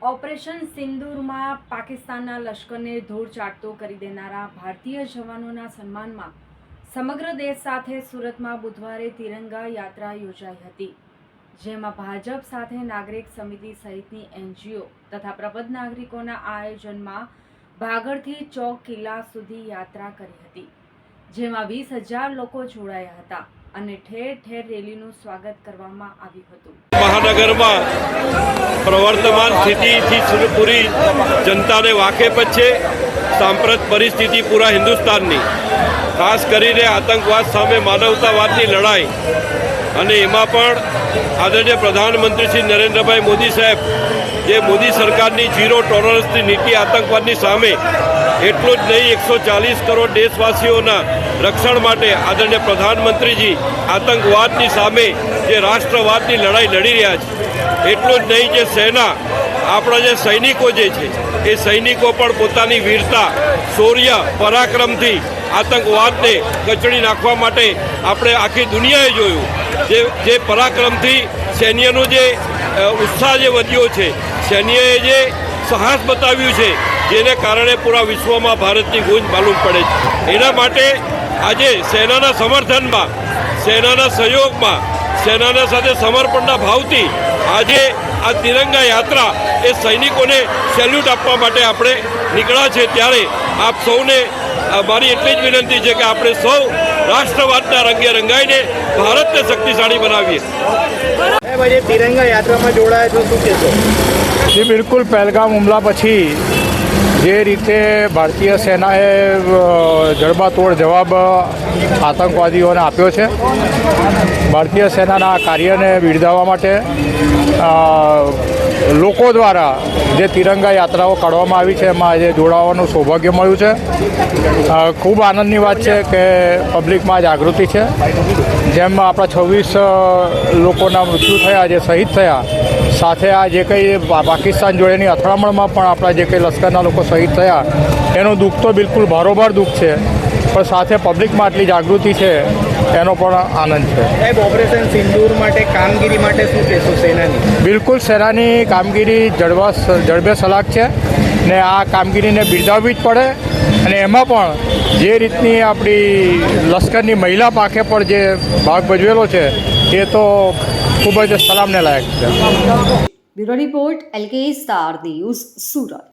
Operation સિંદૂરમાં પાકિસ્તાનના લશ્કરને ધૂળ ચાટતો કરી દેનારા ભારતીય જવાનોના સન્માનમાં સમગ્ર દેશ સાથે સુરતમાં બુધવારે તિરંગા યાત્રા યોજાઈ હતી, જેમાં ભાજપ સાથે નાગરિક સમિતિ સહિતની NGO તથા પ્રબુદ્ધ નાગરિકોના આયોજનમાં ભાગળથી ચોક કિલ્લા સુધી યાત્રા કરી હતી, જેમાં 20,000 લોકો જોડાયા હતા અને ઠેર ઠેર રેલીનું સ્વાગત કરવામાં આવ્યું હતું। મહાનગરમાં પ્રવર્તમાન સ્થિતિથી પૂરી જનતાને વાકેફ છે। સાંપ્રત પરિસ્થિતિ પૂરા હિન્દુસ્તાનની, ખાસ કરીને આતંકવાદ સામે માનવતાવાદની લડાઈ અને એમાં પણ આદરણીય પ્રધાનમંત્રી શ્રી નરેન્દ્રભાઈ મોદી સાહેબ જે મોદી સરકારની ઝીરો ટોલરન્સની નીતિ આતંકવાદની સામે એટલું જ નહીં 140 કરોડ દેશવાસીઓના રક્ષણ માટે આદરણીય પ્રધાનમંત્રીજી આતંકવાદની સામે જે રાષ્ટ્રવાદની લડાઈ લડી રહ્યા છે, એટલું જ નહીં જે સેના આપણા જે સૈનિકો જે છે એ સૈનિકો પણ પોતાની વીરતા, શૌર્ય, પરાક્રમથી આતંકવાદને કચડી નાખવા માટે આપણે આખી દુનિયાએ જોયું જે પરાક્રમથી સૈન્યનો જે ઉત્સાહ જે વધ્યો છે, સૈન્યએ જે સાહસ બતાવ્યું છે, જેને કારણે પૂરા વિશ્વમાં ભારતની ગૂંજ માલુમ પડે છે। એના માટે આજે સેનાના સમર્થનમાં, સેનાના સહયોગમાં, સેનાના સાથે સમર્પણના ભાવથી આજે આ તિરંગા યાત્રા એ સૈનિકોને સેલ્યુટ આપવા માટે આપણે નીકળ્યા છે। ત્યારે આપ સૌને મારી એટલી જ વિનંતી છે કે આપણે સૌ રાષ્ટ્રવાદના રંગે રંગાઈને ભારતને શક્તિશાળી બનાવીએ। તિરંગા યાત્રામાં જોડાયા છો, શું કહેશો? જી બિલકુલ, પહેલગામ હુમલા પછી જે રીતે ભારતીય સેનાએ જડબાતોડ જવાબ આતંકવાદીઓને આપ્યો છે, ભારતીય સેનાના કાર્યને બિરદાવવા માટે લોકો દ્વારા જે તિરંગા યાત્રાઓ કાઢવામાં આવી છે એમાં આજે જોડાવાનું સૌભાગ્ય મળ્યું છે। ખૂબ આનંદની વાત છે કે પબ્લિકમાં જાગૃતિ છે। જેમ આપણા 26 લોકોના મૃત્યુ થયા, જે શહીદ થયા, સાથે આ જે કંઈ પાકિસ્તાન જોડેની અથડામણમાં પણ આપણા જે કંઈ લશ્કરના લોકો શહીદ થયા એનું દુઃખ તો બિલકુલ ભારોભાર દુઃખ છે, પણ સાથે પબ્લિકમાં આટલી જાગૃતિ છે એનો પણ આનંદ છે। ઓપરેશન સિંદૂર માટે કામગીરી માટે શું કહેશો સેનાની? બિલકુલ, સેનાની કામગીરી જડબે સલાખ છે ને આ કામગીરીને બિરદાવવી જ પડે। અને એમાં પણ જે રીતની આપણી લશ્કરની મહિલા પાંખે પણ જે ભાગ ભજવેલો છે એ તો ખૂબ જ સલામને લાયક છે। Bureau report LK star news, Surat.